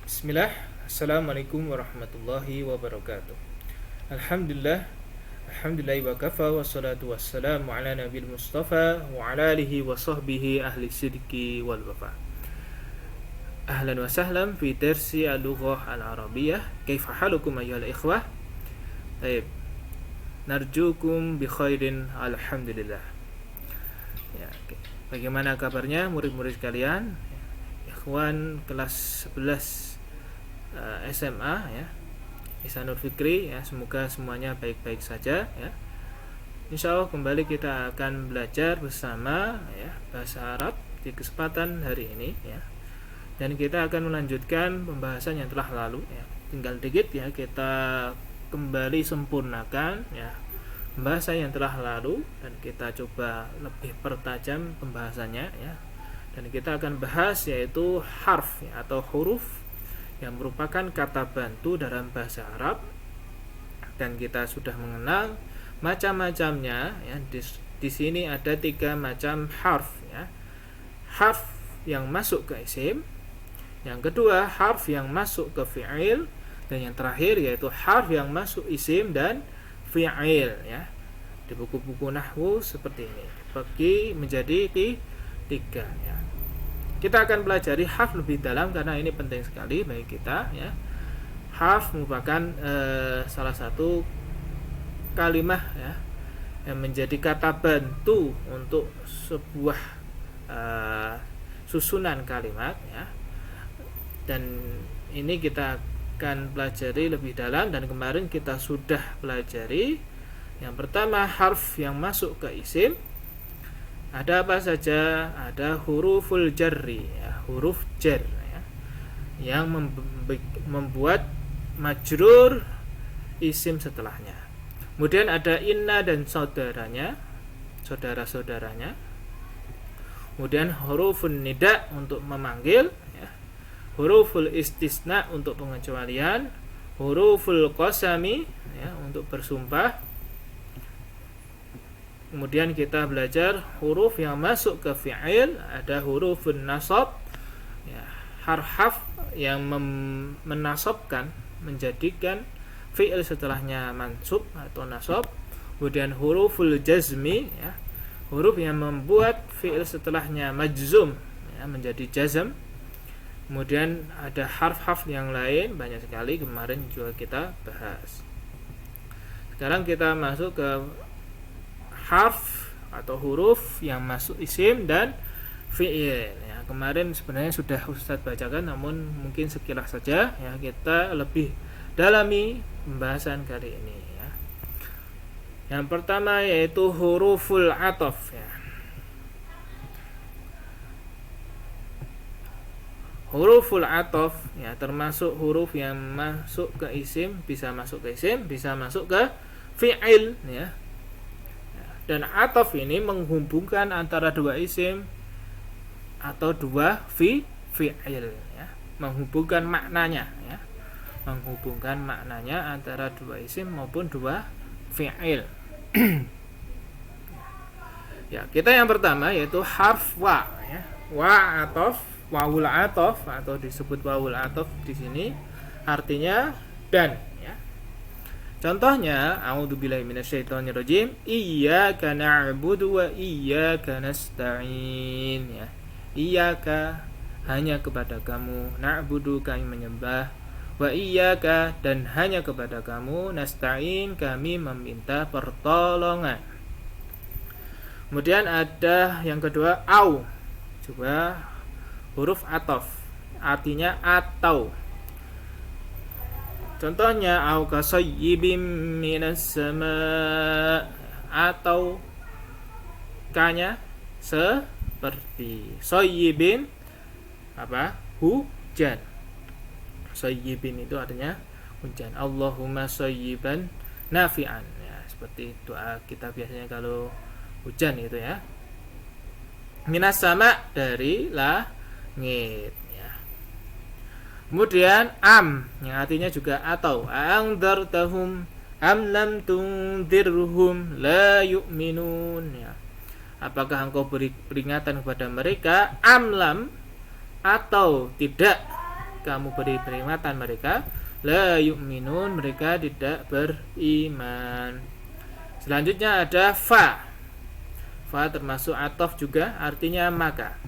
Bismillah, Assalamualaikum warahmatullahi wabarakatuh. Alhamdulillah, Alhamdulillah wa kafa wa salatu wassalamu ala nabil mustafa wa ala alihi wa sahbihi ahli sidki wal wafa. Ahlan wa sahlan fi tersi al-lughah al-arabiyah. Kaifa halukum ayyuhal ikhwah? Baik. Narjukum bi khairin alhamdulillah. Ya, okay. Bagaimana kabarnya murid-murid sekalian? Ikhwan kelas 11 SMA ya, Ihsanul Fikri ya, semoga semuanya baik-baik saja ya. Insya Allah kembali kita akan belajar bersama ya bahasa Arab di kesempatan hari ini ya. Dan kita akan melanjutkan pembahasan yang telah lalu ya. Tinggal dikit ya kita kembali sempurnakan ya pembahasan yang telah lalu dan kita coba lebih pertajam pembahasannya ya. Dan kita akan bahas yaitu harf ya, atau huruf yang merupakan kata bantu dalam bahasa Arab, dan kita sudah mengenal macam-macamnya ya. Di sini ada 3 macam harf ya. Harf yang masuk ke isim, yang kedua harf yang masuk ke fi'il, dan yang terakhir yaitu harf yang masuk isim dan fi'il ya. Di buku-buku nahwu seperti ini dibagi menjadi 3 ya. Kita akan pelajari harf lebih dalam karena ini penting sekali bagi kita ya. Harf merupakan salah satu kalimah ya yang menjadi kata bantu untuk sebuah susunan kalimat ya. Dan ini kita akan pelajari lebih dalam, dan kemarin kita sudah pelajari yang pertama harf yang masuk ke isim. Ada apa saja? Ada huruful jarri ya, huruf jar ya, yang membuat majrur isim setelahnya. Kemudian ada inna dan saudaranya, saudara-saudaranya. Kemudian hurufun nida untuk memanggil ya. Huruful istisna untuk pengecualian. Huruful qasami ya, untuk bersumpah. Kemudian kita belajar huruf yang masuk ke fi'il. Ada hurufun nasab ya, harf yang menasabkan, menjadikan fi'il setelahnya mansub atau nasab. Kemudian huruful jazmi ya, huruf yang membuat fi'il setelahnya majzum ya, menjadi jazm. Kemudian ada harf-harf yang lain banyak sekali, kemarin juga kita bahas. Sekarang kita masuk ke harf atau huruf yang masuk isim dan fi'il ya. Kemarin sebenarnya sudah Ustadz bacakan, namun mungkin sekilas saja ya, kita lebih dalami pembahasan kali ini ya. Yang pertama yaitu huruful ataf ya. Huruful ataf ya termasuk huruf yang masuk ke isim, bisa masuk ke isim, bisa masuk ke fi'il ya. Dan ataf ini menghubungkan antara 2 isim atau 2 fi'il ya, menghubungkan maknanya ya, menghubungkan maknanya antara 2 isim maupun 2 fi'il. Ya, kita yang pertama yaitu harf wa ya. Wa ataf, wawul ataf atau disebut wawul ataf di sini artinya dan ya. Contohnya, a'udzubillahi minasyaitonirrajim, iyyaka na'budu wa iyyaka nasta'in ya. Iyyaka hanya kepada kamu, na'budu kami menyembah, wa iyyaka dan hanya kepada kamu, nasta'in kami meminta pertolongan. Kemudian ada yang kedua au, juga huruf ataf, artinya atau. Contohnya au kasayyibim minas sama, atau kanya seperti sayyibin apa? Hujan. Sayyibin itu artinya hujan. Allahumma sayyiban nafi'an ya, seperti doa kita biasanya kalau hujan itu ya. Minas sama dari langit. Kemudian am yang artinya juga atau, anzartahum am lam tunzirhum la yu'minun ya. Apakah engkau beri peringatan kepada mereka, am lam atau tidak kamu beri peringatan mereka, la yu'minun, mereka tidak beriman. Selanjutnya ada fa. Fa termasuk ataf juga, artinya maka.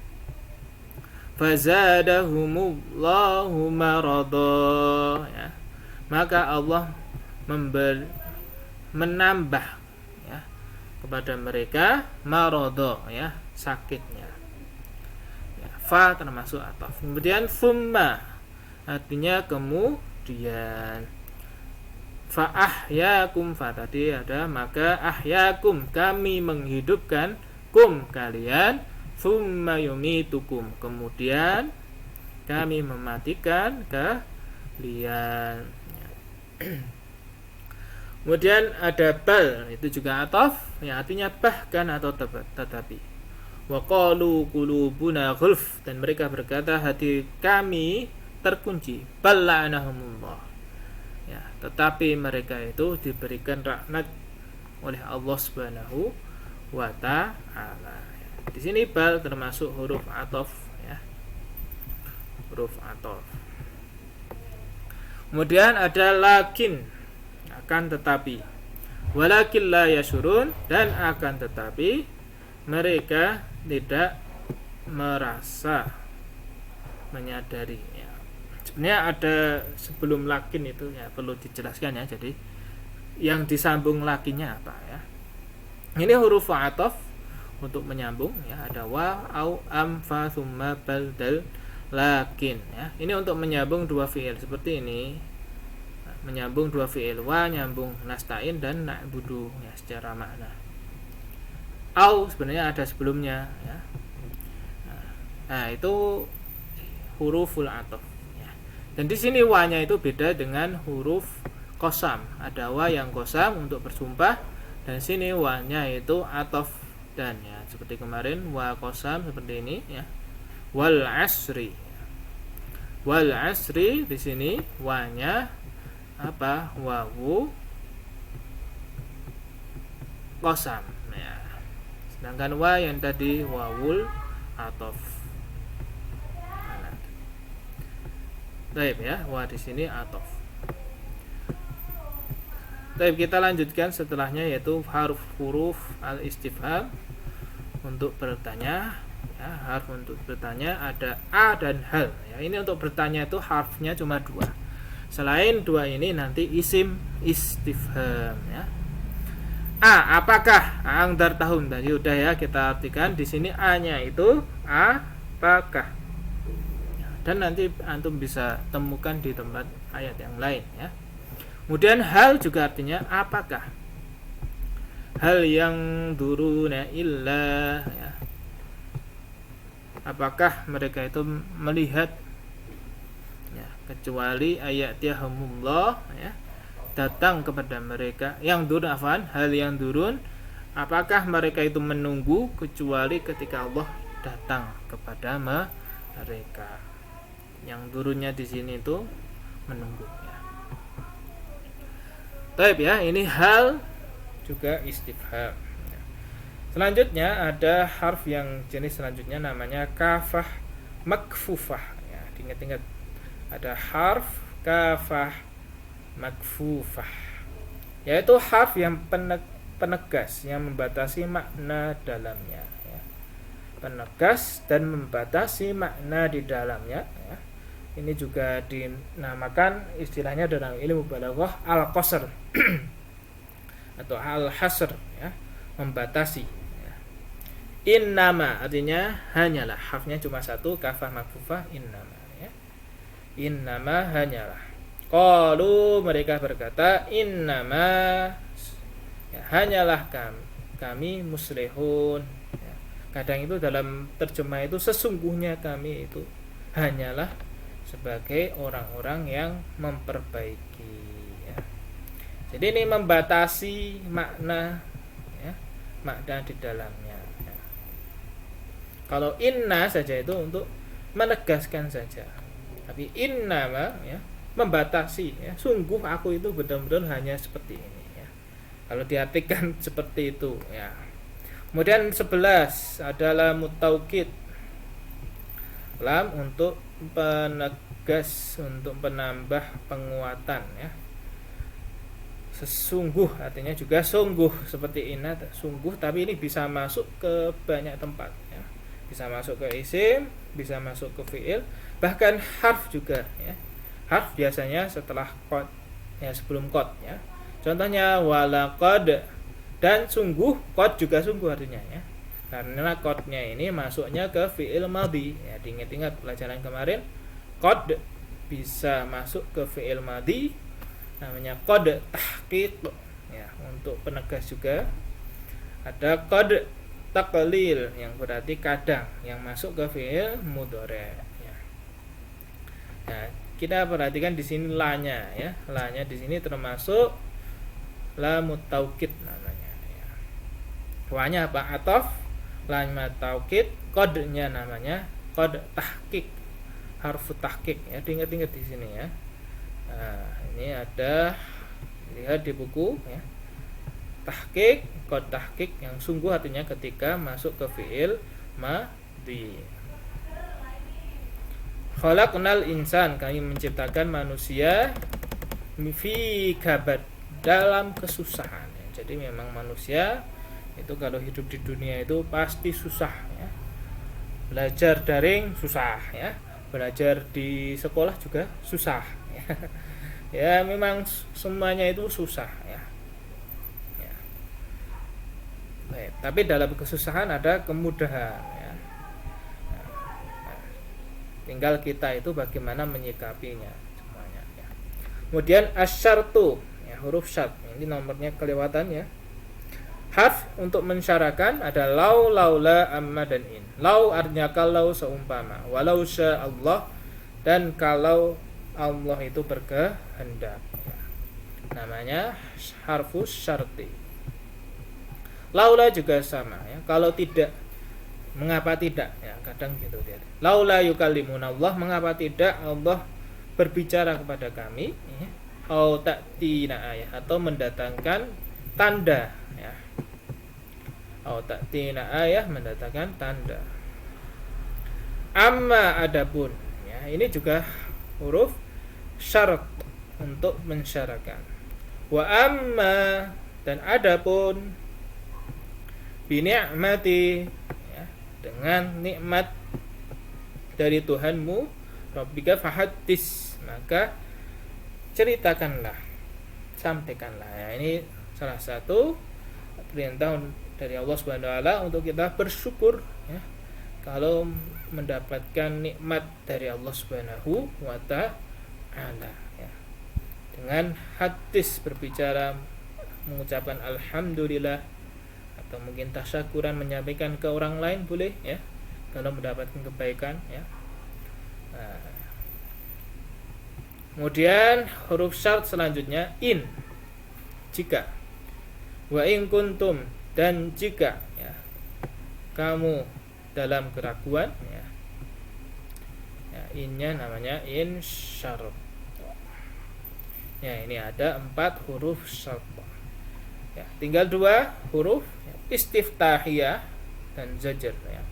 Fazadahumullahu marada, ya. Maka Allah menambah, ya, kepada mereka marada, ya, sakitnya. Ya, fa termasuk ataf. Kemudian summa artinya kemudian. Fa ahyakum, fa tadi ada, maka ahyakum, kami menghidupkan, kum kalian, summa yumitukum, kemudian kami mematikan kalian. Kemudian ada bal, itu juga ataf, yang artinya bahkan atau tetapi. Wa qalu qulubuna ghulf, dan mereka berkata hati kami terkunci. Bal la'anahumullah, ya, tetapi mereka itu diberikan laknat oleh Allah Subhanahu wa ta'ala. Di sini bal termasuk huruf ataf, ya, huruf ataf. Kemudian ada lakin, akan tetapi. Walakin la yasyurun, dan akan tetapi mereka tidak merasa, menyadari, ya. Sebenarnya ada sebelum lakin itu, ya, perlu dijelaskan, ya. Jadi yang disambung lakinnya apa, ya? Ini huruf ataf untuk menyambung, ya, ada wa, au, am, fa, summa, bal, dal, lakin, ya. Ini untuk menyambung dua fiil seperti ini, menyambung dua fiil, wa nyambung nasta'in dan na'budu, ya, secara makna. Au sebenarnya ada sebelumnya, ya. Nah, itu huruful ataf, ya. Dan di sini wa-nya itu beda dengan huruf qasam. Ada wa yang qasam untuk bersumpah, dan sini wa-nya itu ataf dan, ya, seperti kemarin wa qasam seperti ini, ya. Wal asri. Wal asri di sini wa-nya apa? Wawu qasam, ya. Sedangkan wa yang tadi wawul ataf. Baik, ya, wa di sini ataf. Baik, kita lanjutkan setelahnya, yaitu huruf al-istifham untuk bertanya, ya. Harf untuk bertanya ada a dan hal, ya. Ini untuk bertanya itu harfnya cuma dua. Selain dua ini nanti isim istifham, ya. A, apakah? Angdar tahun tadi udah, ya, kita artikan. Di sini a-nya itu apakah, ya. Dan nanti antum bisa temukan di tempat ayat yang lain, ya. Kemudian hal juga artinya apakah. Hal yang duruna illa, ya. Apakah mereka itu melihat, ya, kecuali ayatiyahumullah, ya, datang kepada mereka. Yang durun, afan, hal yang durun, apakah mereka itu menunggu kecuali ketika Allah datang kepada mereka. Yang durunnya di sini itu menunggu, ya. Baik, ya, ini hal juga istifham. Selanjutnya ada harf yang jenis selanjutnya namanya kafah makfufah, ya. Diingat-ingat, ada harf kafah makfufah, yaitu harf yang penegas, yang membatasi makna dalamnya, ya. Penegas dan membatasi makna di dalamnya, ya. Ini juga dinamakan istilahnya dalam ilmu balaghah al-qasr atau al-hasr, ya, membatasi, ya. Innama artinya hanyalah, harfnya cuma satu, kafah makfufah, innama, ya. Innama hanyalah. Qalu mereka berkata, innama, ya, hanyalah kami muslihun, ya. Kadang itu dalam terjemah itu sesungguhnya kami itu hanyalah sebagai orang-orang yang memperbaiki, ya. Jadi ini membatasi makna, ya, makna di dalamnya, ya. Kalau inna saja itu untuk menegaskan saja, tapi innama, ya, membatasi, ya, sungguh aku itu benar-benar hanya seperti ini, ya. Kalau diartikan seperti itu, ya. Kemudian 11 adalah mutaukid. Lam untuk penegas, untuk penambah penguatan ya. Sesungguh artinya juga sungguh, seperti inna sungguh, tapi ini bisa masuk ke banyak tempat ya. Bisa masuk ke isim, bisa masuk ke fiil, bahkan harf juga ya. Harf biasanya setelah qad ya, sebelum qad ya. Contohnya walaqad, dan sungguh, qad juga sungguh artinya ya. Karena qadnya ini masuknya ke fiil madhi ya, diingat-ingat pelajaran kemarin, qad bisa masuk ke fiil madhi namanya qad tahqiq ya, untuk penegas juga. Ada qad taqlil yang berarti kadang, yang masuk ke fiil mudhari ya. Nah, kita perhatikan di sini lanya ya. Lanya di sini termasuk lamut taukid namanya ya. Wanya apa? Ataf, lam taukid, qadnya namanya qad tahqiq, harfu tahqiq ya, diingat-ingat di sini ya. Nah, ini ada, lihat di buku ya. Tahqiq, qad tahqiq yang sungguh artinya ketika masuk ke fiil madhi. Khalaqnal insan, kami menciptakan manusia fi kabad, dalam kesusahan ya. Jadi memang manusia itu kalau hidup di dunia itu pasti susah ya. Belajar daring susah ya, belajar di sekolah juga susah ya. Ya memang semuanya itu susah ya. Ya. Baik, tapi dalam kesusahan ada kemudahan ya. Nah, tinggal kita itu bagaimana menyikapinya semuanya ya. Kemudian asyartu ya, huruf syart ini nomornya kelewatan ya. Harf untuk mensyarakan ada lau, laula, amma, dan in. Lau artinya kalau, seumpama. Walau sya Allah, dan kalau Allah itu berkehendak ya. Namanya harfus syarti. Laula juga sama ya. Kalau tidak, mengapa tidak ya, kadang gitu dia. Laula yukallimuna Allah, mengapa tidak Allah berbicara kepada kami ya. Au ta'tina ayah, atau mendatangkan tanda ya. Au ta'tina ayah, mendatangkan tanda. Amma adapun ya, ini juga huruf syarat untuk mensyarakan. Wa amma, dan adapun bi ni'mati ya, dengan nikmat dari Tuhanmu, rabbika fahaddis, maka ceritakanlah, sampaikanlah ya. Ini salah satu perintah dari Allah Subhanahu wa taala untuk kita bersyukur ya, kalau mendapatkan nikmat dari Allah Subhanahu wa taala ya. Dengan hadis, berbicara, mengucapkan alhamdulillah, atau mungkin tasyakuran, menyampaikan ke orang lain boleh ya, kalau mendapatkan kebaikan ya. Nah, kemudian huruf syarat selanjutnya in, jika. Wa in kuntum, dan jika ya, kamu dalam keraguan ya. Ya, innya namanya in syarat. Ya, ini ada 4 huruf syarat. Ya, tinggal 2 huruf ya, istiftahiyah dan zajar ya.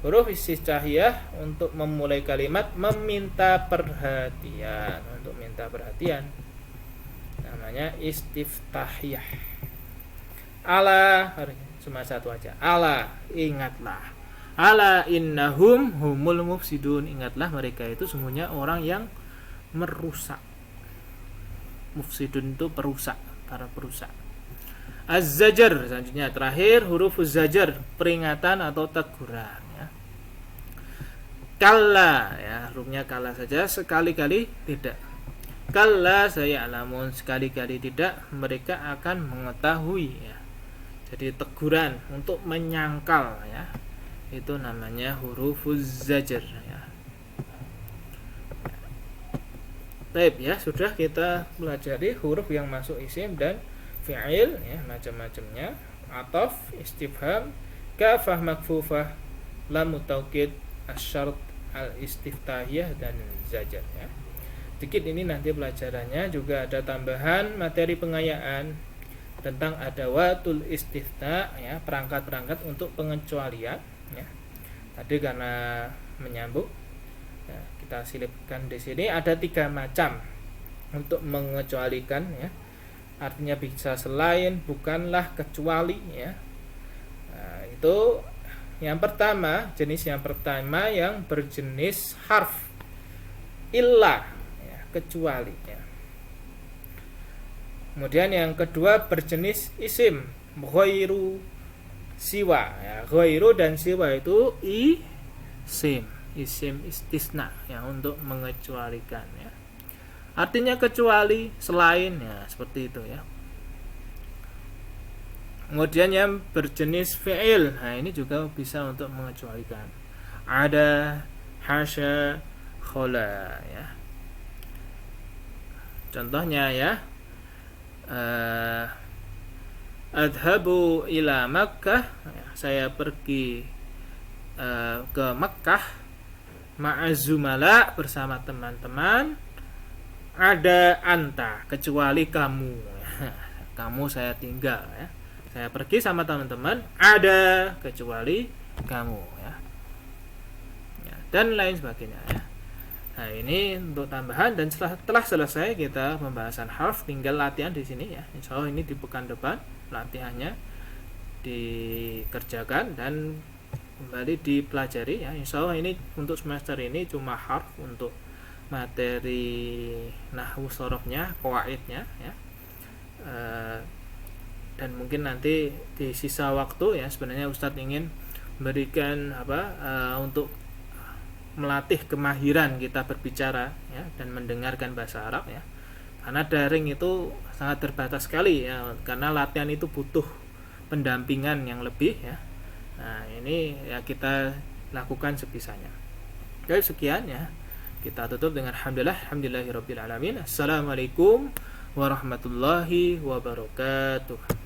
Huruf istiftahiyah untuk memulai kalimat, meminta perhatian, untuk minta perhatian, namanya istiftahiyah. Ala, cuma satu aja. Ala, ingatlah. Ala innahum humul mufsidun, ingatlah mereka itu sungguhnya orang yang merusak. Mufsidun itu perusak, para perusak. Az-zajar, selanjutnya terakhir huruf zajar, peringatan atau teguran ya. Kalla ya, hurufnya kalla saja, sekali-kali tidak. Kalla saya'lamun, sekali-kali tidak, mereka akan mengetahui ya. Jadi teguran untuk menyangkal ya, itu namanya hurufuz zajar ya. Baik ya, sudah kita pelajari huruf yang masuk isim dan fi'il ya, macam-macamnya. Ataf, istifham, kafah makfufah, lam taukid, asyart, al-istiftahiyah, dan zajar ya. Sedikit ini nanti pelajarannya juga ada tambahan materi pengayaan tentang adawatul istiftah ya, perangkat-perangkat untuk pengecualian ya. Tadi karena menyambung Ya, kita selipkan di sini ada 3 macam untuk mengecualikan ya. Artinya bisa selain, bukanlah, kecuali ya. Nah, itu yang pertama, jenis yang pertama yang berjenis harf illa ya, kecuali ya. Kemudian yang kedua berjenis isim ghairu siwa ya. Ghairu dan siwa itu isim istisna ya, untuk mengecualikan ya. Artinya kecuali, selain ya, seperti itu ya. Kemudian yang berjenis fi'il, nah ini juga bisa untuk mengecualikan. Ada, hasya, khola ya. Contohnya ya, adhabu ila Makkah, saya pergi ke Makkah, ma'azumala, bersama teman-teman, ada anta, kecuali kamu. Kamu saya tinggal ya. Saya pergi sama teman-teman, ada kecuali kamu ya. Dan lain sebagainya ya. Nah, ini untuk tambahan, dan setelah selesai kita pembahasan harf, tinggal latihan di sini ya. Insyaallah ini di pekan depan latihannya dikerjakan dan kembali dipelajari ya. Insyaallah ini untuk semester ini cuma harf, untuk materi nahwu sorofnya, qawaidnya ya. Dan mungkin nanti di sisa waktu ya, sebenarnya Ustadz ingin memberikan untuk melatih kemahiran kita berbicara ya, dan mendengarkan bahasa Arab ya. Karena daring itu sangat terbatas sekali ya, karena latihan itu butuh pendampingan yang lebih ya. Nah, ini ya kita lakukan sebisanya. Oke, sekian ya. Kita tutup dengan alhamdulillahirabbil alamin. Assalamualaikum warahmatullahi wabarakatuh.